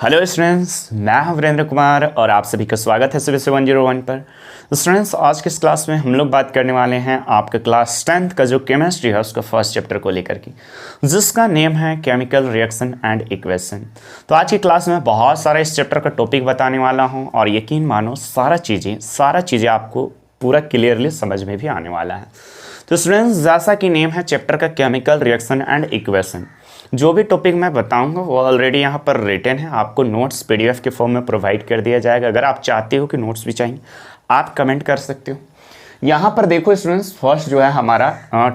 Hello students, मैं हूं वीरेंद्र कुमार और आप सभी का स्वागत है CBSE 101 पर। तो स्टूडेंट्स, आज की इस क्लास में हम लोग बात करने वाले हैं आपके क्लास 10th का जो केमिस्ट्री है उसका फर्स्ट चैप्टर को लेकर के, जिसका नेम है केमिकल रिएक्शन एंड इक्वेशन। तो आज की क्लास में बहुत सारा इस चैप्टर का टॉपिक बताने वाला हूँ और यकीन मानो सारा चीज़ें आपको पूरा क्लियरली समझ में भी आने वाला है। तो स्टूडेंट्स, जैसा कि नेम है चैप्टर का केमिकल रिएक्शन एंड इक्वेशन, जो भी टॉपिक मैं बताऊंगा वो ऑलरेडी यहाँ पर रिटन है, आपको नोट्स PDF के फॉर्म में प्रोवाइड कर दिया जाएगा। अगर आप चाहते हो कि नोट्स भी चाहिए आप कमेंट कर सकते हो। यहाँ पर देखो स्टूडेंट्स, फर्स्ट जो है हमारा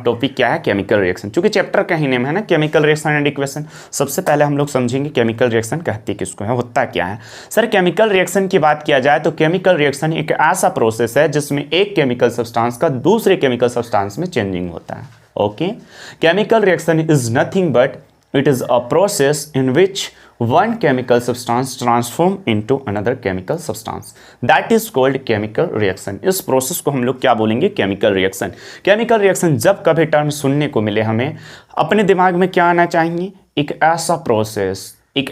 टॉपिक क्या है, केमिकल रिएक्शन। चूंकि चैप्टर का ही नेम है ना केमिकल रिएक्शन एंड इक्वेशन, सबसे पहले हम लोग समझेंगे केमिकल रिएक्शन कहते किसको है, होता क्या है। सर, केमिकल रिएक्शन की बात किया जाए तो केमिकल रिएक्शन एक ऐसा प्रोसेस है जिसमें एक केमिकल सब्सटेंस का दूसरे केमिकल सब्सटेंस में चेंजिंग होता है। Okay, chemical reaction is nothing but it is a process in which one chemical substance transform into another chemical substance, that is called chemical reaction। इस process को हम लोग क्या बोलेंगे, केमिकल रिएक्शन। केमिकल रिएक्शन जब कभी टर्म सुनने को मिले हमें अपने दिमाग में क्या आना चाहिए, एक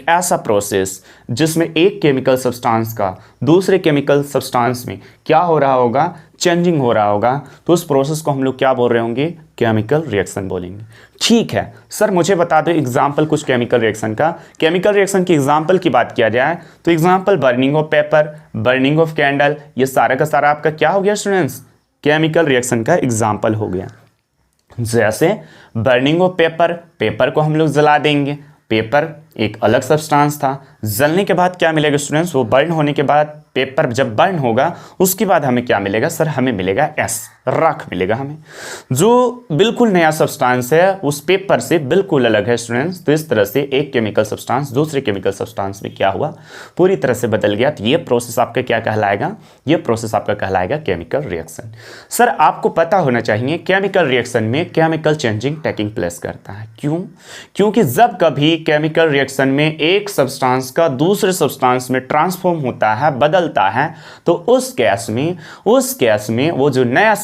ऐसा प्रोसेस जिसमें एक केमिकल सब्सटेंस का दूसरे केमिकल सब्सटेंस में क्या हो रहा होगा, चेंजिंग हो रहा होगा। तो उस प्रोसेस को हम लोग क्या बोल रहे होंगे, केमिकल रिएक्शन बोलेंगे। ठीक है सर, मुझे बता दो एग्जाम्पल कुछ केमिकल रिएक्शन का। केमिकल रिएक्शन की एग्जाम्पल की बात किया जाए तो example burning of paper, burning of candle, ये सारा का सारा आपका क्या हो गया स्टूडेंट्स, केमिकल रिएक्शन का एग्जाम्पल हो गया। जैसे बर्निंग ऑफ पेपर, पेपर को हम लोग जला देंगे। पेपर एक अलग सब्सटेंस था, जलने के बाद क्या मिलेगा स्टूडेंट्स, वो बर्न होने के बाद पेपर जब बर्न होगा उसके बाद हमें क्या मिलेगा सर, हमें मिलेगा राख मिलेगा हमें, जो बिल्कुल नया सब्सटेंस है, उस पेपर से बिल्कुल अलग है स्टूडेंट्स। तो इस तरह से एक केमिकल सब्सटेंस दूसरे केमिकल सब्सटेंस में क्या हुआ, पूरी तरह से बदल गया। तो ये प्रोसेस आपका क्या कहलाएगा, ये प्रोसेस आपका कहलाएगा केमिकल रिएक्शन। सर, आपको पता होना चाहिए केमिकल रिएक्शन में केमिकल चेंजिंग टेकिंग प्लेस करता है। क्यों? क्योंकि जब कभी केमिकल रिएक्शन में एक सब्सटेंस का दूसरे सब्सटेंस में ट्रांसफॉर्म होता है, बदलता है, तो उस केस में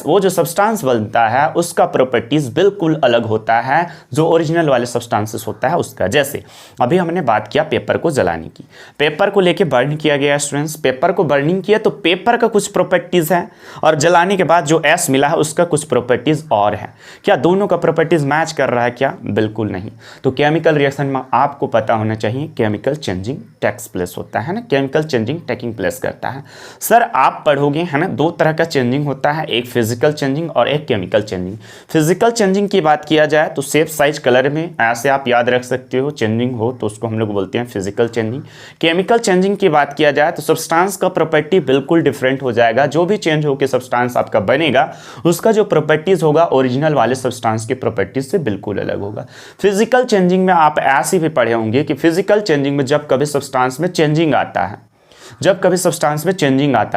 वो जो सब्सटेंस बनता है उसका प्रॉपर्टीज बिल्कुल अलग होता है जो ओरिजिनल वाले सब्सटेंसेस होता है उसका। जैसे अभी हमने बात किया पेपर को जलाने की, पेपर को लेके बर्न किया गया स्टूडेंट्स, पेपर को बर्निंग किया तो पेपर का कुछ प्रॉपर्टीज है और जलाने के बाद जो मिला है उसका कुछ प्रॉपर्टीज और है। क्या दोनों का प्रॉपर्टीज मैच कर रहा है क्या? बिल्कुल नहीं। तो केमिकल रिएक्शन में आपको पता होना चाहिए केमिकल चेंजिंग टेक्स प्लेस होता है ना, केमिकल चेंजिंग टेकिंग प्लेस करता है। सर, आप पढ़ोगे है ना, दो तरह का चेंजिंग होता है, एक फिजिकल चेंजिंग और एक केमिकल चेंजिंग। फिजिकल चेंजिंग की बात किया जाए तो शेप साइज कलर में ऐसे आप याद रख सकते हो, चेंजिंग हो तो उसको हम लोग बोलते हैं फिजिकल चेंजिंग। केमिकल चेंजिंग की बात किया जाए तो सब्सटेंस का प्रॉपर्टी बिल्कुल डिफरेंट हो जाएगा, जो भी चेंज होकर सब्सटेंस आपका बनेगा उसका जो प्रॉपर्टीज होगा ओरिजिनल वाले सब्सटेंस की प्रॉपर्टीज से बिल्कुल अलग होगा। फिजिकल चेंजिंग में आप ऐसे भी पढ़े होंगे कि फिजिकल चेंजिंग में जब कभी सब्सटेंस में चेंजिंग आता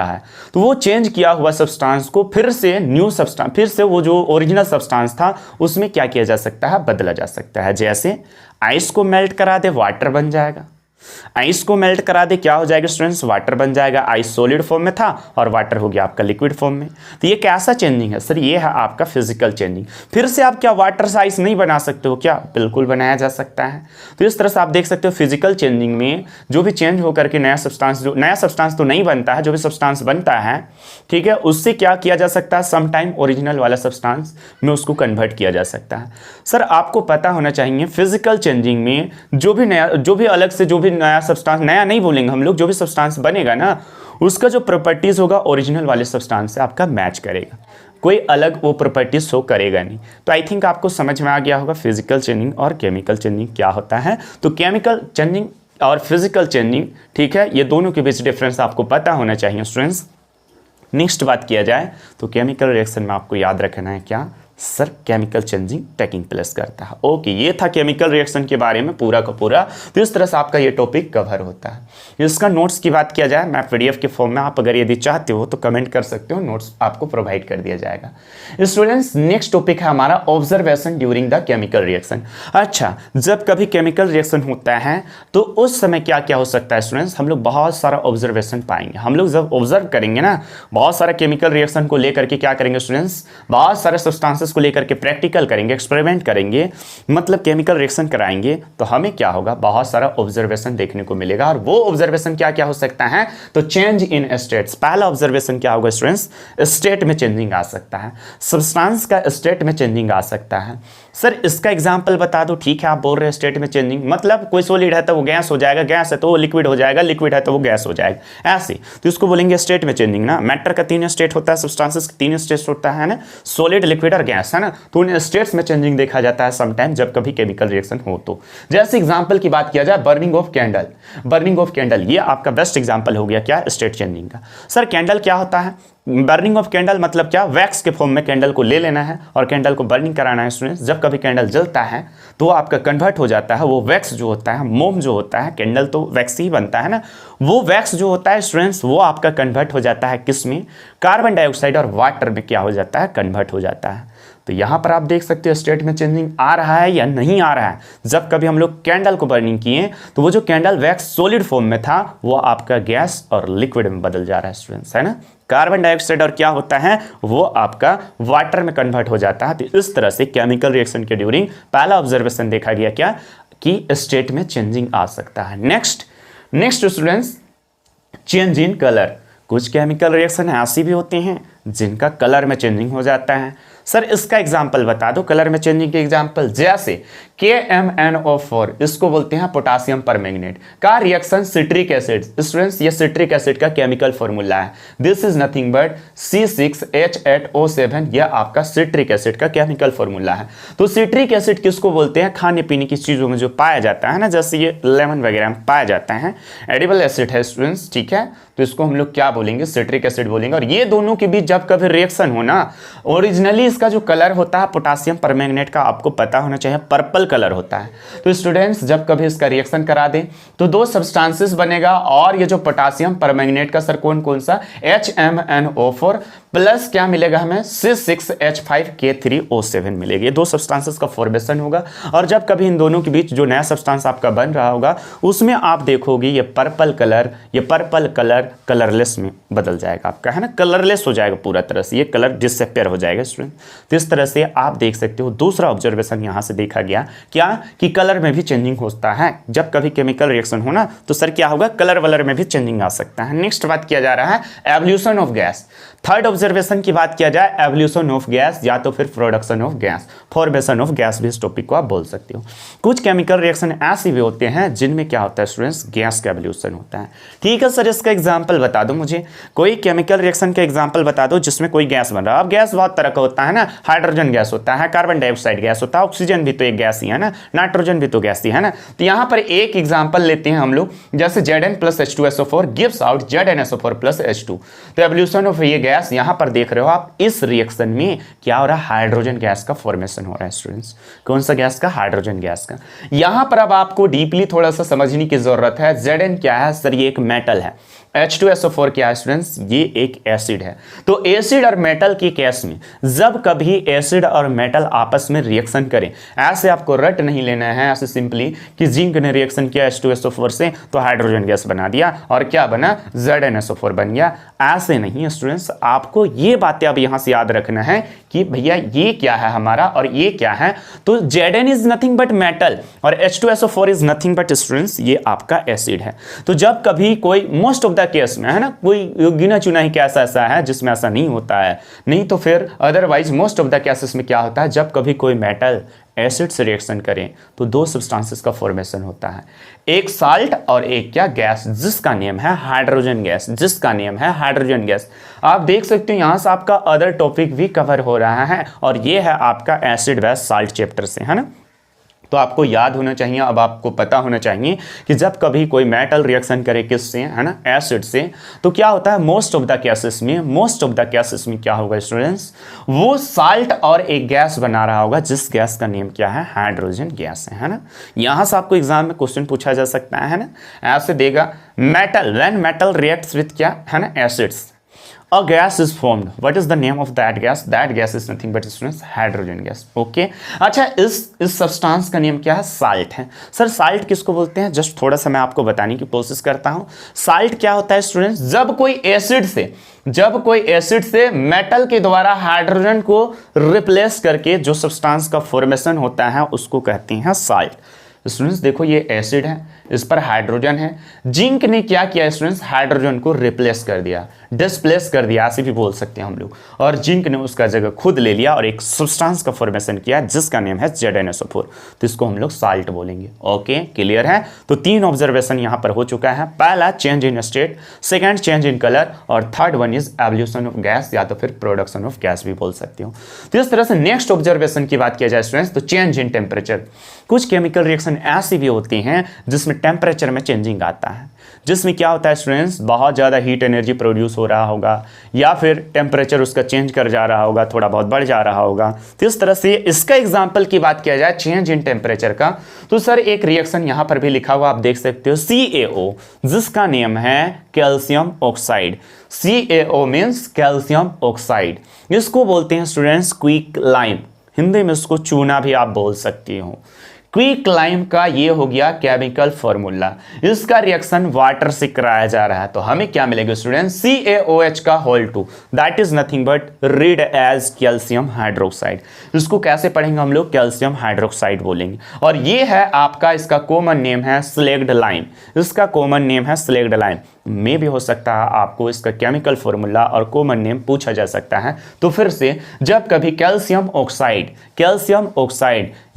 है, तो वो चेंज किया हुआ सब्सटेंस को फिर से वो जो ओरिजिनल सब्सटेंस था उसमें क्या किया जा सकता है, बदला जा सकता है। जैसे आइस को मेल्ट करा दे, वाटर बन जाएगा। आइस को मेल्ट करा दे, क्या हो जाएगा स्टूडेंट्स, वाटर बन जाएगा। आइस सॉलिड फॉर्म में था और वाटर हो गया आपका लिक्विड फॉर्म में। तो ये कैसा चेंजिंग है सर, ये है आपका फिजिकल चेंजिंग। फिर से आप क्या वाटर से आइस नहीं बना सकते हो क्या? बिल्कुल बनाया जा सकता है। तो इस तरह से आप देख सकते हो फिजिकल चेंजिंग में जो भी चेंज होकर के नया सब्सटेंस तो नहीं बनता है, जो भी सब्सटेंस बनता है, ठीक है, उससे क्या किया जा सकता है, समटाइम ओरिजिनल वाला सब्सटेंस में उसको कन्वर्ट किया जा सकता है। सर, आपको पता होना चाहिए फिजिकल चेंजिंग में जो भी नया सब्सटेंस, नया नहीं बोलेंगे हम लोग, जो भी सब्सटेंस बनेगा ना उसका जो प्रॉपर्टीज होगा ओरिजिनल वाले सब्सटेंस से आपका मैच करेगा, कोई अलग वो प्रॉपर्टीज शो करेगा नहीं। तो आई थिंक आपको समझ में आ गया होगा फिजिकल चेंजिंग और केमिकल चेंजिंग क्या होता है। तो केमिकल चेंजिंग और फिजिकल चेंजिंग, ठीक है, ये दोनों के बीच डिफरेंस आपको पता होना चाहिए स्टूडेंट्स। नेक्स्ट बात किया जाए तो केमिकल रिएक्शन में आपको याद रखना है क्या sir, chemical changing taking place करता है। ओके, ये था केमिकल रिएक्शन के बारे में पूरा का पूरा। तो इस तरह से आपका ये टॉपिक कवर होता है। इसका नोट्स की बात किया जाए, मैं PDF के फॉर्म में, आप अगर यदि चाहते हो तो कमेंट कर सकते हो, नोट्स आपको प्रोवाइड कर दिया जाएगा। स्टूडेंट्स, नेक्स्ट टॉपिक है हमारा observation during the chemical reaction. अच्छा, जब कभी केमिकल रिएक्शन होता है तो उस समय क्या क्या हो सकता है स्टूडेंट्स, हम लोग बहुत सारा ऑब्जर्वेशन पाएंगे। हम लोग जब ऑब्जर्व करेंगे ना बहुत सारा केमिकल रिएक्शन को लेकर के क्या करेंगे स्टूडेंट्स, बहुत सारे सब्सटेंसेस सब्सटेंसेस को लेकर के प्रैक्टिकल करेंगे, एक्सपेरिमेंट करेंगे, मतलब केमिकल रिएक्शन कराएंगे, तो हमें क्या होगा, बहुत सारा ऑब्जर्वेशन देखने को मिलेगा। और वो ऑब्जर्वेशन क्या क्या हो सकता है, तो चेंज इन स्टेट्स। पहला ऑब्जर्वेशन क्या होगा स्टूडेंट्स, स्टेट में चेंजिंग आ सकता है, सब्सटेंस का स्टेट में चेंजिंग आ सकता है। सर इसका एग्जांपल बता दो। ठीक है, आप बोल रहे हैं स्टेट में चेंजिंग, मतलब कोई सॉलिड है तो वो गैस हो जाएगा, गैस है तो वो लिक्विड हो जाएगा, लिक्विड है तो वो गैस हो जाएगा, ऐसे। तो इसको बोलेंगे स्टेट में चेंजिंग ना। मैटर का 3 स्टेट होता है, सब्सटेंसेस का 3 स्टेट होता है ना, सॉलिड, लिक्विड और गैस, है ना। तो उन स्टेट्स में चेंजिंग देखा जाता है समटाइम जब कभी केमिकल रिएक्शन हो तो। जैसे एग्जांपल की बात किया जाए, burning of candle, burning of candle ये आपका बेस्ट एग्जांपल हो गया क्या, स्टेट चेंजिंग का। सर कैंडल क्या होता है, बर्निंग ऑफ कैंडल मतलब क्या, वैक्स के फॉर्म में कैंडल को ले लेना है और कैंडल को बर्निंग कराना है स्टूडेंट्स। जब कभी कैंडल जलता है तो आपका कन्वर्ट हो जाता है, वो वैक्स जो होता है, मोम जो होता है, कैंडल तो वैक्स ही बनता है ना, वो वैक्स जो होता है स्टूडेंट्स वो आपका कन्वर्ट हो जाता है किस में, कार्बन डाइऑक्साइड और वाटर में क्या हो जाता है, कन्वर्ट हो जाता है। तो यहाँ पर आप देख सकते हो स्टेट में चेंजिंग आ रहा है या नहीं आ रहा है। जब कभी हम लोग कैंडल को बर्निंग किए तो वो जो कैंडल वैक्स सॉलिड फॉर्म में था वो आपका गैस और लिक्विड में बदल जा रहा है स्टूडेंट्स, है ना। कार्बन डाइऑक्साइड और क्या होता है, वो आपका वाटर में कन्वर्ट हो जाता है। तो इस तरह से केमिकल रिएक्शन के ड्यूरिंग पहला ऑब्जर्वेशन देखा गया क्या, कि स्टेट में चेंजिंग आ सकता है। Next students, change in colour. कुछ केमिकल रिएक्शन ऐसी भी होती हैं जिनका कलर में चेंजिंग हो जाता है। सर इसका एग्जाम्पल बता दो, कलर में चेंजिंग के एग्जाम्पल। जैसे KMnO4, इसको बोलते हैं पोटासियम परमैंगनेट का रिएक्शन सिट्रिक एसिड। स्टूडेंट्स ये सिट्रिक एसिड का केमिकल फॉर्मूला है, this is nothing but C6H8O7, यह आपका सिट्रिक एसिड का केमिकल फॉर्मूला है। तो सिट्रिक एसिड किसको बोलते हैं, खाने पीने की चीजों में जो पाया जाता है ना, जैसे ये लेमन वगैरह में पाया जाता है, एडिबल एसिड है स्टूडेंट्स, ठीक है। तो इसको हम लोग क्या बोलेंगे, सिट्रिक एसिड बोलेंगे। और ये दोनों के बीच जब कभी रिएक्शन हो ना, ओरिजिनली इसका जो कलर होता है पोटासियम परमैंगनेट का, आपको पता होना चाहिए, पर्पल कलर होता है। तो स्टूडेंट्स जब कभी इसका रिएक्शन करा दें तो 2 सब्सटेंसेस बनेगा, और ये जो पोटासियम परमैंगनेट का सर कौन कौन सा, HMnO4 प्लस क्या मिलेगा हमें, C6H5K3O7 मिलेगी। ये 2 सब्सटेंसेस का फॉर्मेशन होगा। और जब कभी इन दोनों के बीच जो नया सब्सटेंस आपका बन रहा होगा उसमें आप देखोगे ये पर्पल कलर कलरलेस में बदल जाएगा आपका, है ना, कलरलेस हो जाएगा पूरा तरह से, ये कलर डिसअपीयर हो जाएगा स्टूडेंट। तो इस तरह से आप देख सकते हो। दूसरा ऑब्जर्वेशन यहां से देखा गया क्या, कि कलर में भी चेंजिंग होता है। जब कभी केमिकल रिएक्शन हो ना तो सर क्या होगा, कलर वलर में भी चेंजिंग आ सकता है। नेक्स्ट बात किया जा रहा है evolution of gas. Third observation की बात किया जाए, एवोल्यूशन ऑफ गैस या तो फिर production of gas, formation of gas भी इस टॉपिक को आप बोल सकते हो। कुछ केमिकल रिएक्शन ऐसे भी होते हैं जिनमें क्या होता है स्टूडेंट्स, गैस का एवोल्यूशन होता है। ठीक है सर, इसका एग्जांपल बता दो मुझे, कोई केमिकल रिएक्शन का एग्जांपल बता दो जिसमें कोई गैस बन रहा है। अब गैस बहुत तरह का होता है ना, हाइड्रोजन गैस होता है, कार्बन डाइऑक्साइड गैस होता है, ऑक्सीजन भी तो एक गैस ही है ना, नाइट्रोजन भी तो गैस ही है ना। तो यहाँ पर एक एग्जांपल लेते हैं हम लोग, जैसे Zn+H2SO4 गिव्स आउट ZnSO4+H2। तो एवोल्यूशन ऑफ ये गैस यहाँ पर देख रहे हो आप, इस रिएक्शन में क्या हो रहा है, हाइड्रोजन गैस का फॉर्मेशन हो रहा है स्टूडेंट्स। कौन सा गैस का, हाइड्रोजन गैस का। यहां पर अब आपको डीपली थोड़ा सा समझने की जरूरत है। Zn क्या है सर, ये एक मेटल है। H2SO4 क्या है स्टूडेंट्स, ये एक एसिड है। तो एसिड और मेटल के केस में जब कभी एसिड और मेटल आपस में रिएक्शन करें, ऐसे आपको रट नहीं लेना है ऐसे सिंपली कि जिंक ने रिएक्शन किया H2SO4 से तो हाइड्रोजन गैस बना दिया और क्या बना, ZnSO4 बन गया। ऐसे नहीं स्टूडेंट्स, आपको ये बातें अब यहां से याद रखना है कि भैया ये क्या है हमारा और ये क्या है। तो Zn is nothing but metal और H2SO4 is nothing but students ये आपका एसिड है। तो जब कभी कोई मोस्ट ऑफ द केस में, है ना, कोई गिना चुना ही केस ऐसा है जिसमें ऐसा नहीं होता है, नहीं तो फिर otherwise most of the cases में क्या होता है, जब कभी कोई मेटल एसिड से रिएक्शन करें तो 2 सब्सटेंसेस का फॉर्मेशन होता है, एक साल्ट और एक क्या, गैस, जिसका नेम है हाइड्रोजन गैस, जिसका नेम है हाइड्रोजन गैस। आप देख सकते हो यहां से आपका अदर टॉपिक भी कवर हो रहा है और ये है आपका एसिड बेस साल्ट चैप्टर से, है ना। तो आपको याद होना चाहिए, अब आपको पता होना चाहिए कि जब कभी कोई मेटल रिएक्शन करे किससे, है ना, एसिड से, तो क्या होता है, मोस्ट ऑफ द केसेस में क्या होगा स्टूडेंट्स, वो साल्ट और एक गैस बना रहा होगा जिस गैस का नेम क्या है, हाइड्रोजन गैस है ना। यहां से आपको एग्जाम में क्वेश्चन पूछा जा सकता है ना, ऐसे देगा, metal when metal reacts with क्या, है ना, acids, a gas is formed. What is the name of that gas? That gas is nothing but students hydrogen gas. Okay अच्छा, इस सब्सटेंस का नेम क्या है? साल्ट है. सर साल्ट किसको बोलते हैं? जस्ट थोड़ा सा मैं आपको बताने की कोशिश करता हूं. साल्ट क्या होता है स्टूडेंट्स? जब कोई एसिड से मेटल के द्वारा हाइड्रोजन को रिप्लेस करके जो सब्सटेंस का फॉर्मेशन होता है उसको कहते हैं साल्ट. स्टूडेंट्स देखो ये एसिड है, इस पर हाइड्रोजन है. जिंक ने क्या किया स्टूडेंट्स? हाइड्रोजन को रिप्लेस कर दिया, डिस्प्लेस कर दिया, ऐसे भी बोल सकते हैं हम लोग. और जिंक ने उसका जगह खुद ले लिया और एक सब्सटेंस का फॉर्मेशन किया जिसका नेम है ZnSO4. तो इसको हम लोग साल्ट बोलेंगे. ओके क्लियर है? तो 3 ऑब्जर्वेशन यहां पर हो चुका है. पहला change in state, second change in colour और third one is evolution of gas या तो फिर प्रोडक्शन ऑफ गैस भी बोल सकते हो. तो इस तरह से नेक्स्ट ऑब्जर्वेशन की बात किया जाए स्टूडेंट्स तो चेंज इन टेम्परेचर. कुछ केमिकल रिएक्शन ऐसी भी होती हैं जिसमें टेम्परेचर में चेंजिंग आता है, जिसमें क्या होता है स्टूडेंट्स? बहुत ज़्यादा हीट एनर्जी प्रोड्यूस हो रहा होगा या फिर टेम्परेचर उसका चेंज कर जा रहा होगा, थोड़ा बहुत बढ़ जा रहा होगा. तो इस तरह से इसका एग्जांपल की बात किया जाए चेंज इन टेम्परेचर का, तो सर एक रिएक्शन यहां पर भी लिखा हुआ आप देख सकते हो, CaO, जिसका नेम है calcium oxide. CaO means calcium oxide. इसको बोलते हैं स्टूडेंट्स क्विक लाइम. हिंदी में इसको चूना भी आप बोल सकती हो. क्विक लाइम का ये हो गया केमिकल फॉर्मूला. इसका रिएक्शन वाटर से कराया जा रहा है तो हमें क्या मिलेगा स्टूडेंट्स? CaOH का whole 2, that is nothing but read as calcium hydroxide. इसको कैसे पढ़ेंगे हम लोग? कैल्शियम हाइड्रोक्साइड बोलेंगे. और ये है आपका, इसका कॉमन नेम है स्लेग्ड लाइम. इसका कॉमन नेम है स्लेग्ड लाइम. में भी हो सकता है आपको इसका केमिकल फॉर्मूला और कॉमन नेम पूछा जा सकता है. तो फिर से जब कभी कैल्शियम ऑक्साइड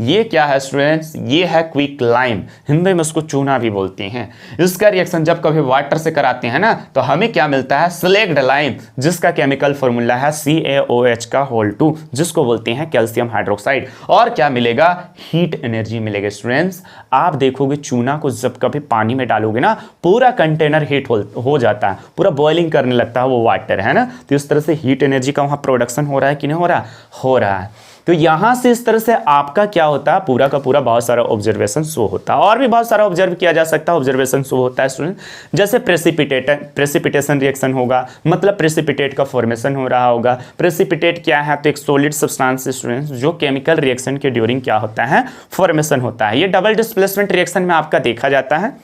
ये क्या है स्टूडेंट्स? ये है क्विक लाइम. हिंदी में इसको चूना भी बोलते हैं. इसका रिएक्शन जब कभी वाटर से कराते हैं ना तो हमें क्या मिलता है? स्लेग्ड लाइम, जिसका केमिकल फॉर्मूला है CaOH का होल 2, जिसको बोलते हैं कैल्शियम हाइड्रोक्साइड. और क्या मिलेगा? हीट एनर्जी मिलेगा स्टूडेंट्स. आप देखोगे चूना को जब कभी पानी में डालोगे ना, पूरा कंटेनर हीट हो जाता है, पूरा बॉइलिंग करने लगता है वो वाटर, है ना. तो इस तरह से हीट एनर्जी का वहां प्रोडक्शन हो रहा है कि नहीं हो रहा है. तो यहां से इस तरह से आपका क्या होता है? पूरा का पूरा बहुत सारा ऑब्जर्वेशन शो होता है. और भी बहुत सारा ऑब्जर्व किया जा सकता है, ऑब्जर्वेशन शो होता है स्टूडेंट. जैसे प्रेसिपिटेशन रिएक्शन होगा, मतलब प्रेसिपिटेट का फॉर्मेशन हो रहा होगा. प्रेसिपिटेट क्या है? तो एक सॉलिड सब्सटेंस स्टूडेंट्स जो केमिकल रिएक्शन के ड्यूरिंग क्या होता है? फॉर्मेशन होता है. ये डबल डिस्प्लेसमेंट रिएक्शन में आपका देखा जाता है.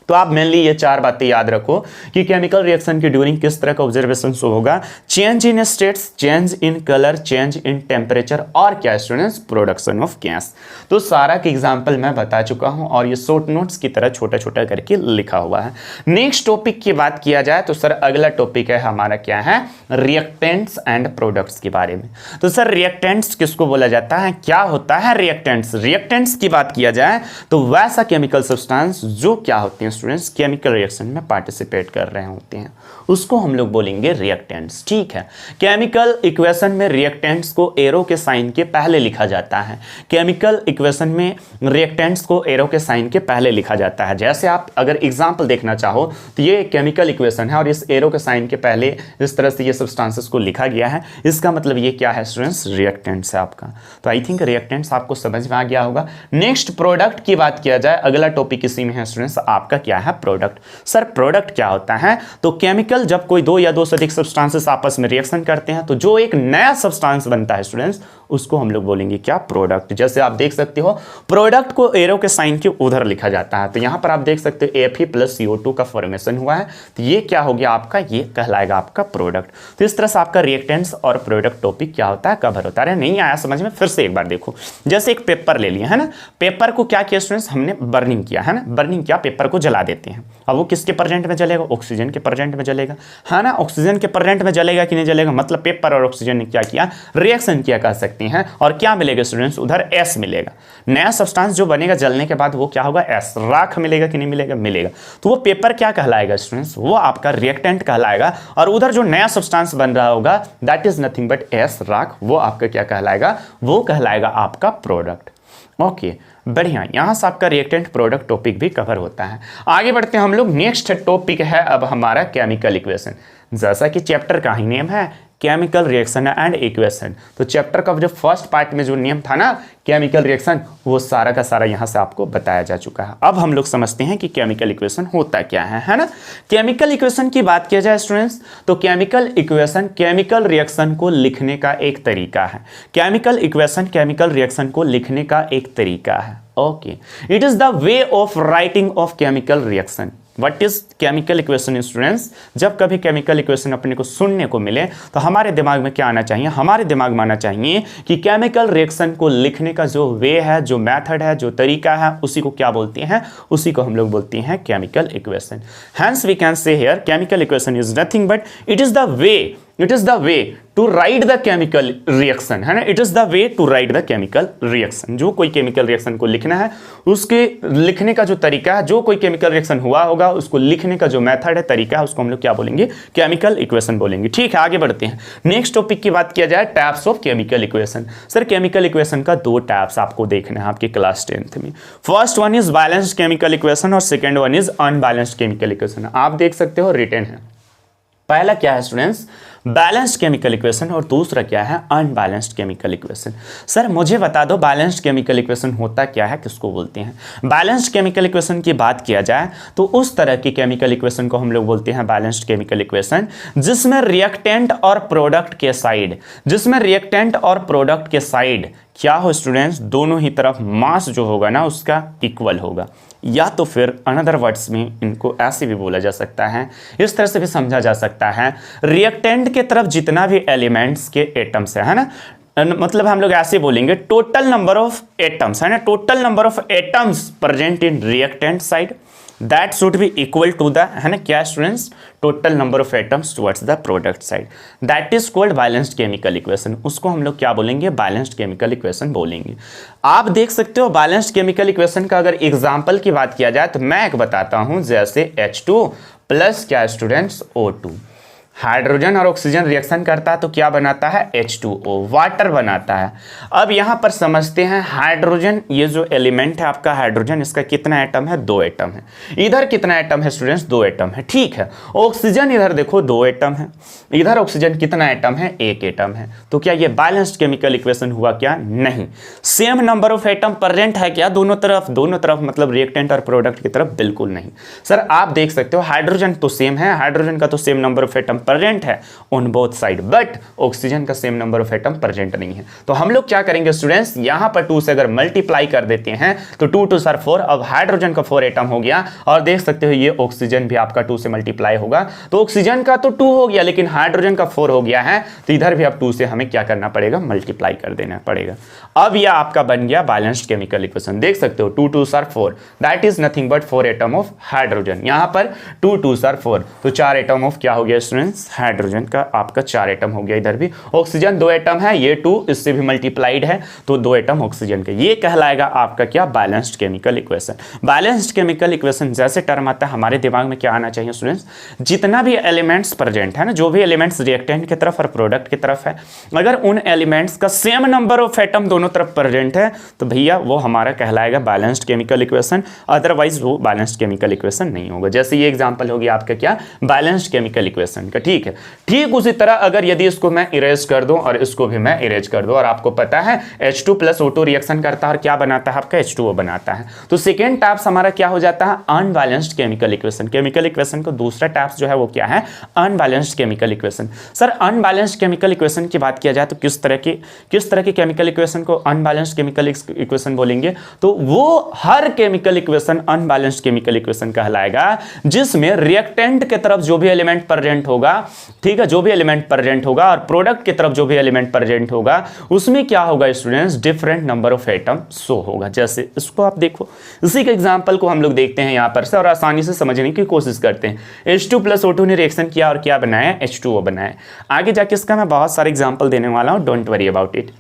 तो आप मेनली ये 4 बातें याद रखो कि केमिकल रिएक्शन के ड्यूरिंग किस तरह का ऑब्जर्वेशन शो होगा. Change in states, change in colour, change in temperature और क्या स्टूडेंट्स? Production of gas. तो सारा के एग्जांपल मैं बता चुका हूं और ये शॉर्ट नोट्स की तरह छोटा छोटा करके लिखा हुआ है. नेक्स्ट टॉपिक की बात किया जाए तो सर अगला टॉपिक है हमारा क्या है? रिएक्टेंट्स एंड प्रोडक्ट्स के बारे में. तो सर रिएक्टेंट्स किसको बोला जाता है? क्या होता है रिएक्टेंट्स? रिएक्टेंट्स की बात किया जाए तो वैसा केमिकल सब्सटेंस जो क्या होते हैं स्टूडेंट्स? केमिकल रिएक्शन में पार्टिसिपेट कर रहे होते हैं, उसको हम लोग बोलेंगे रिएक्टेंट्स. ठीक है. केमिकल इक्वेशन में रिएक्टेंट्स को एरो के साइन के पहले लिखा जाता है. केमिकल इक्वेशन में रिएक्टेंट्स को एरो के साइन के पहले लिखा जाता है. जैसे आप अगर एग्जांपल देखना चाहो तो ये केमिकल इक्वेशन है और इस एरो के साइन के पहले इस तरह से ये सब्सटेंसेस को लिखा गया है. इसका मतलब ये क्या है स्टूडेंट्स? रिएक्टेंट्स है आपका. तो आई थिंक रिएक्टेंट्स आपको समझ में आ गया होगा. नेक्स्ट प्रोडक्ट की बात किया जाए, अगला टॉपिक इसी में है स्टूडेंट्स आपका क्या है? प्रोडक्ट. सर प्रोडक्ट क्या होता है? तो केमिकल जब कोई 2 या 2 से अधिक सब्सटेंसेस आपस में रिएक्शन करते हैं तो जो एक नया सब्सटेंस बनता है स्टूडेंट्स उसको हम लोग बोलेंगे क्या? प्रोडक्ट. जैसे आप देख सकते हो प्रोडक्ट को एरो के साइन के उधर लिखा जाता है. तो यहां पर आप देख सकते हो Fe+CO2 का फॉर्मेशन हुआ है. तो ये क्या हो गया आपका? ये कहलाएगा आपका प्रोडक्ट. तो इस तरह से आपका रिएक्टेंट्स और प्रोडक्ट टॉपिक क्या होता है? कवर होता है. नहीं आया समझ में? फिर से एक बार देखो. जैसे एक पेपर ले लिया है ना, पेपर को क्या किया स्टूडेंट्स? हमने बर्निंग किया है ना, बर्निंग किया, पेपर को जला देते हैं. अब वो किसके प्रेजेंट में जलेगा? ऑक्सीजन के प्रेजेंट में जलेगा, है ना. ऑक्सीजन के प्रेजेंट में जलेगा कि नहीं जलेगा? मतलब पेपर और ऑक्सीजन ने क्या किया? रिएक्शन किया कह सकते हैं. और क्या मिलेगा स्टूडेंट्स? उधर S मिलेगा. नया सब्सटेंस जो बनेगा जलने के बाद वो क्या होगा? S. राख मिलेगा कि नहीं मिलेगा? मिलेगा. तो वो पेपर क्या कहलाएगा स्टूडेंट्स? वो आपका रिएक्टेंट कहलाएगा. और उधर जो नया सब्सटेंस बन रहा होगा that is nothing but S, राख. वो आपका क्या कहलाएगा? वो कहलाएगा आपका प्रोडक्ट. ओके बढ़िया. यहां से आपका रिएक्टेंट प्रोडक्ट टॉपिक भी कवर होता है. आगे बढ़ते हैं हम लोग. नेक्स्ट टॉपिक है अब हमारा केमिकल इक्वेशन. जैसा कि चैप्टर का ही नेम है केमिकल रिएक्शन एंड इक्वेशन। तो चैप्टर का जो फर्स्ट पार्ट में जो नियम था ना केमिकल रिएक्शन, वो सारा का सारा यहाँ से आपको बताया जा चुका है। अब हम लोग समझते हैं कि केमिकल इक्वेशन होता क्या है ना। केमिकल इक्वेशन की बात किया जाए स्टूडेंट्स, तो केमिकल इक्वेशन केमिकल रिएक्शन को लिखने का एक तरीका है। केमिकल इक्वेशन केमिकल रिएक्शन को लिखने का एक तरीका है। Okay, it is the way of writing of chemical reaction. What is chemical equation students? जब कभी केमिकल इक्वेशन अपने को सुनने को मिले तो हमारे दिमाग में क्या आना चाहिए? हमारे दिमाग में आना चाहिए कि केमिकल रिएक्शन को लिखने का जो वे है, जो मेथड है, जो तरीका है, उसी को क्या बोलते हैं? उसी को हम लोग बोलते हैं chemical equation. Hence we can say here chemical equation is nothing but it is the way to write the chemical reaction, है ना। It is the way to write the chemical reaction. जो कोई केमिकल रिएक्शन को लिखना है, उसके लिखने का जो तरीका है, जो कोई केमिकल रिएक्शन हुआ होगा उसको लिखने का जो मेथड है, तरीका है, उसको हम लोग क्या बोलेंगे? केमिकल इक्वेशन बोलेंगे। ठीक है, आगे बढ़ते हैं। नेक्स्ट टॉपिक की बात किया जाए types of chemical equation. Sir chemical equation का दो टाइप्स आपको देखना है आपके क्लास 10th में। First one is balanced chemical equation और second one is unbalanced chemical equation. आप देख सकते हो रिटन है। पहला क्या है स्टूडेंट्स? बैलेंस्ड केमिकल इक्वेशन और दूसरा क्या है? Unbalanced chemical equation. सर मुझे बता दो बैलेंस्ड केमिकल इक्वेशन होता क्या है, किसको बोलते हैं? बैलेंस्ड केमिकल इक्वेशन की बात किया जाए तो उस तरह की केमिकल इक्वेशन को हम लोग बोलते हैं बैलेंस्ड केमिकल इक्वेशन जिसमें रिएक्टेंट और प्रोडक्ट के साइड क्या हो स्टूडेंट्स? दोनों ही तरफ मास जो होगा ना उसका इक्वल होगा, या तो फिर अनदर वर्ड्स में इनको ऐसे भी बोला जा सकता है, इस तरह से भी समझा जा सकता है। रिएक्टेंट के तरफ जितना भी एलिमेंट्स के एटम्स है ना, मतलब हम लोग ऐसे बोलेंगे टोटल नंबर ऑफ एटम्स, है ना, total number of atoms present in reactant side that should be equal to the, है ना, क्या students? Total number of atoms towards the product side. That is called balanced chemical equation. उसको हम लोग क्या बोलेंगे? बैलेंस्ड केमिकल इक्वेशन बोलेंगे। आप देख सकते हो बैलेंस्ड केमिकल इक्वेशन का अगर एग्जांपल की बात किया जाए तो मैं एक बताता हूं, जैसे H2 प्लस क्या स्टूडेंट्स? O2। हाइड्रोजन और ऑक्सीजन रिएक्शन करता है तो क्या बनाता है? H2O, वाटर बनाता है। अब यहां पर समझते हैं हाइड्रोजन, ये जो एलिमेंट है आपका हाइड्रोजन, इसका कितना एटम है? 2 एटम है। इधर कितना एटम है स्टूडेंट्स? 2 एटम है। ठीक है, ऑक्सीजन इधर देखो 2 एटम है, इधर ऑक्सीजन कितना एटम है? 1 एटम है। तो क्या ये बैलेंस्ड केमिकल इक्वेशन हुआ क्या? नहीं। Same number of atom present है क्या दोनों तरफ मतलब रिएक्टेंट और प्रोडक्ट की तरफ? बिल्कुल नहीं। सर आप देख सकते हो हाइड्रोजन तो सेम है, हाइड्रोजन का तो same number of atom present है on both side, but oxygen का same number of atom present नहीं है। तो हम लोग क्या करेंगे स्टूडेंट्स? यहां पर 2 से अगर मल्टीप्लाई कर देते हैं तो 2 2 सर 4, अब हाइड्रोजन का 4 एटम हो गया, और देख सकते हो ये ऑक्सीजन भी आपका 2 से मल्टीप्लाई होगा, तो ऑक्सीजन का तो 2 हो गया लेकिन हाइड्रोजन का 4 हो गया है, तो इधर भी अब 2 से हमें क्या करना पड़ेगा? मल्टीप्लाई कर देना पड़ेगा। अब यह आपका बन गया बैलेंस्ड केमिकल इक्वेशन। देख सकते हो 2 2 sir 4, that is nothing but 4 atom of hydrogen. यहां पर 2 2 सर 4, तो 4 एटम ऑफ क्या हो गया स्टूडेंट्स? हाइड्रोजन का आपका 4 एटम हो गया। इधर भी ऑक्सीजन 2 एटम है, ये 2 इससे भी मल्टीप्लाइड है, तो 2 एटम ऑक्सीजन के। ये कहलाएगा आपका क्या? Balanced chemical equation. Balanced chemical equation जैसे टर्म आता है हमारे दिमाग में क्या आना चाहिए स्टूडेंट्स? जितना भी एलिमेंट्स प्रेजेंट है ना, जो भी एलिमेंट्स रिएक्टेंट की तरफ और प्रोडक्ट की तरफ है, अगर उन एलिमेंट्स का सेम नंबर ऑफ एटम दोनों तरफ प्रेजेंट है तो भैया वो हमारा कहलाएगा बैलेंस्ड केमिकल इक्वेशन, अदरवाइज वो बैलेंस्ड केमिकल इक्वेशन नहीं होगा। जैसे ये एग्जांपल हो गया आपका क्या? बैलेंस्ड केमिकल इक्वेशन का। ठीक है, ठीक उसी तरह अगर यदि इसको मैं इरेज कर दूं और इसको भी मैं इरेज कर दूं, और आपको पता है H2 प्लस O2 रिएक्शन करता है और क्या बनाता है आपका? H2O बनाता है। तो सेकेंड टाइप्स हमारा क्या हो जाता है? Unbalanced chemical equation. Chemical equation का दूसरा टाइप्स जो है वो क्या है? Unbalanced chemical equation. Sir unbalanced chemical equation की बात किया जाए तो किस तरह की केमिकल इक्वेशन को अनबैलेंस्ड केमिकल इक्वेशन बोलेंगे? तो वो हर chemical equation unbalanced chemical equation कहलाएगा जिसमें रिएक्टेंट के तरफ जो भी एलिमेंट प्रेजेंट होगा, ठीक है, जो भी एलिमेंट प्रेजेंट होगा, और प्रोडक्ट की तरफ जो भी एलिमेंट प्रेजेंट होगा, उसमें क्या होगा students? Different number of atom show होगा। जैसे इसको आप देखो, इसी के एग्जांपल को हम लोग देखते हैं यहां पर से और आसानी से समझने की कोशिश करते हैं। H2 प्लस O2 ने रिएक्शन किया और क्या बनाया? H2O बनाया। आगे जाके इसका मैं बहुत सारे एग्जांपल देने वाला हूं, don't worry about it.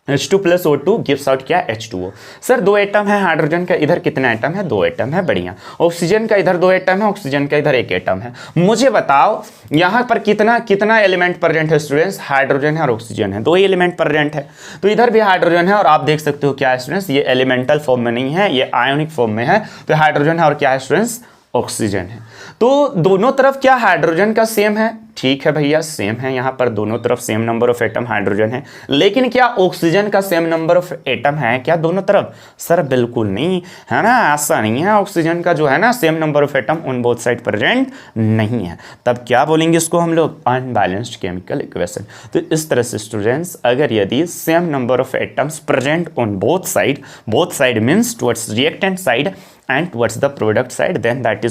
H2 plus O2 gives out क्या? H2O। सर 2 एटम है हाइड्रोजन का, इधर कितना एटम है? 2 एटम है, बढ़िया। ऑक्सीजन का इधर 2 एटम है, ऑक्सीजन का इधर 1 एटम है। मुझे बताओ यहाँ पर कितना एलिमेंट प्रेजेंट है स्टूडेंट्स? हाइड्रोजन है और ऑक्सीजन है, 2 ही एलिमेंट प्रेजेंट है। तो इधर भी हाइड्रोजन है और आप देख सकते हो क्या है स्टूडेंट्स? ये एलिमेंटल फॉर्म में नहीं है, ये आयोनिक फॉर्म में है। तो हाइड्रोजन है और क्या है स्टूडेंट्स? ऑक्सीजन है। तो दोनों तरफ क्या हाइड्रोजन का सेम है? ठीक है भैया, सेम है, यहाँ पर दोनों तरफ same number of atom hydrogen है। लेकिन क्या ऑक्सीजन का सेम नंबर ऑफ एटम है क्या दोनों तरफ? सर बिल्कुल नहीं है ना, ऐसा नहीं है। ऑक्सीजन का जो है ना same number of atom on both side present नहीं है। तब क्या बोलेंगे इसको हम लोग? Unbalanced chemical equation. तो इस तरह से स्टूडेंट्स, अगर यदि same number of atoms present on both side means towards reactant side and towards the product side, then that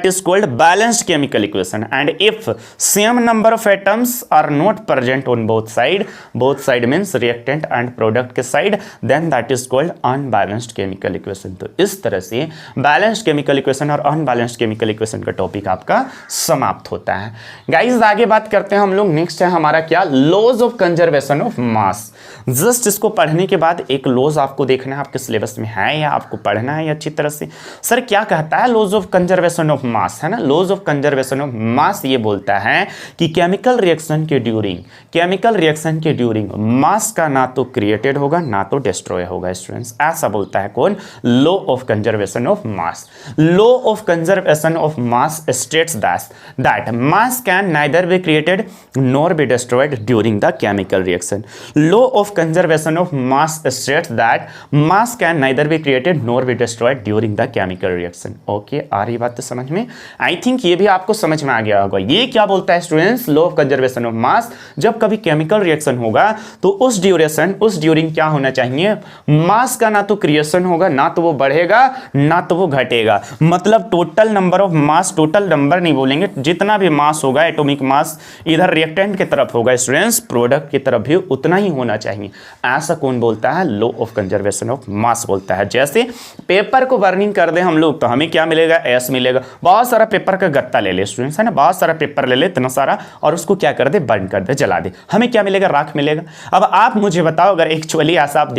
is called balanced chemical equation. And if same number of atoms are not present on both side means reactant and product के side, then that is called unbalanced chemical equation. तो इस तरह से balanced chemical equation और unbalanced chemical equation का topic आपका समाप्त होता है। गाइस आगे बात करते हैं हम लोग। नेक्स्ट है हमारा क्या? Laws of conservation of mass. Just इसको पढ़ने के बाद एक लॉज आपको देखना है, आपके सिलेबस में है या आपको पढ़ना है अच्छी तरह से। सर क्या कहता है laws of conservation of mass, है ना? Laws of conservation of mass ये बोलता है कि केमिकल रिएक्शन के ड्यूरिंग मास का ना तो क्रिएटेड होगा ना तो डिस्ट्रॉय होगा। स्टूडेंट्स ऐसा बोलता है कौन? Law of conservation of mass. Law of conservation of mass states that mass can neither be created nor be destroyed during the chemical reaction. Law of conservation of mass states that mass can neither be created nor be destroyed during the chemical reaction. Okay, आ रही बात तो समझ में? I think ये भी आपको समझ में आ गया होगा। ये क्या बोलता है students? Law of conservation of मास, जब कभी केमिकल रिएक्शन होगा तो उस ड्यूरिंग क्या होना चाहिए? मास का ना तो क्रिएशन होगा, ना तो वो बढ़ेगा ना तो वो घटेगा। मतलब total number of mass, total number नहीं बोलेंगे, जितना भी मास होगा एटॉमिक मास इधर रिएक्टेंट की तरफ होगा स्टूडेंट्स, प्रोडक्ट की तरफ भी उतना ही होना चाहिए। ऐसा कौन बोलता है? लॉ ऑफ कंजर्वेशन ऑफ मास बोलता है। जैसे पेपर को बर्निंग कर दे हम लोग तो हमें क्या मिलेगा? एस मिलेगा। बहुत सारा पेपर का गत्ता ले ले स्टूडेंट्स, है ना, बहुत सारा पेपर ले ले इतना सारा और उसको क्या कर दे? बर्न कर दे, जला दे, हमें क्या मिलेगा? राख मिलेगा। अब आप मुझे बताओ, अगर एक्चुअली ऐसा आप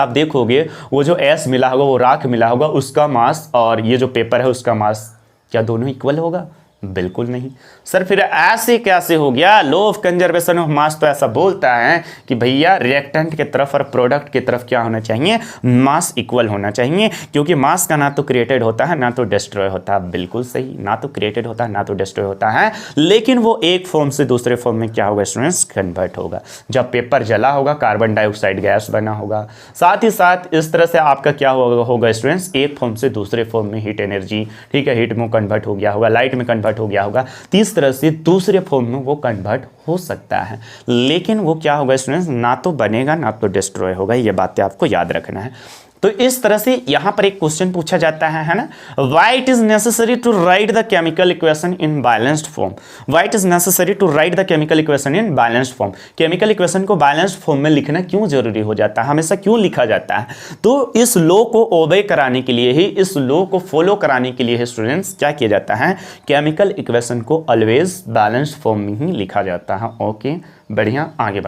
देखोगे वो जो एस मिला होगा, वो राख मिला होगा, उसका मास और ये जो पेपर है उसका मास क्या दोनों इक्वल होगा? बिल्कुल नहीं। सर फिर ऐसे कैसे हो गया? लॉ ऑफ कंजर्वेशन ऑफ मास तो ऐसा बोलता है कि भैया रिएक्टेंट की तरफ और प्रोडक्ट की तरफ क्या होना चाहिए? मास इक्वल होना चाहिए, क्योंकि मास का ना तो क्रिएटेड होता है ना तो डिस्ट्रॉय होता है। बिल्कुल सही, ना तो क्रिएटेड होता है ना तो डिस्ट्रॉय होता है, लेकिन वो एक फॉर्म से दूसरे फॉर्म में क्या होगा स्टूडेंट्स? कन्वर्ट होगा। जब पेपर जला होगा कार्बन डाइऑक्साइड गैस बना होगा, साथ ही साथ इस तरह से आपका क्या होगा स्टूडेंट्स? एक फॉर्म से दूसरे फॉर्म में हीट एनर्जी, ठीक है, हीट में कन्वर्ट हो गया होगा, लाइट में कन्वर्ट हो गया होगा, तीस तरह से दूसरे फॉर्म में वो कन्वर्ट हो सकता है, लेकिन वो क्या होगा स्टूडेंट्स? ना तो बनेगा ना तो डिस्ट्रॉय होगा। ये बातें आपको याद रखना है। तो इस तरह से यहां पर एक क्वेश्चन पूछा जाता है ना, why it is necessary to write the chemical equation in balanced form. Why it is necessary to write the chemical equation in balanced form. Chemical equation को बैलेंस्ड फॉर्म में लिखना क्यों जरूरी हो जाता है, हमेशा क्यों लिखा जाता है? तो इस लॉ को ओबे कराने के लिए ही, इस लॉ को फॉलो कराने के लिए स्टूडेंट्स क्या किया जाता है? केमिकल इक्वेशन को ऑलवेज बैलेंस्ड फॉर्म में ही लिखा जाता है। ओके, बढ़िया, आगे बढ़ते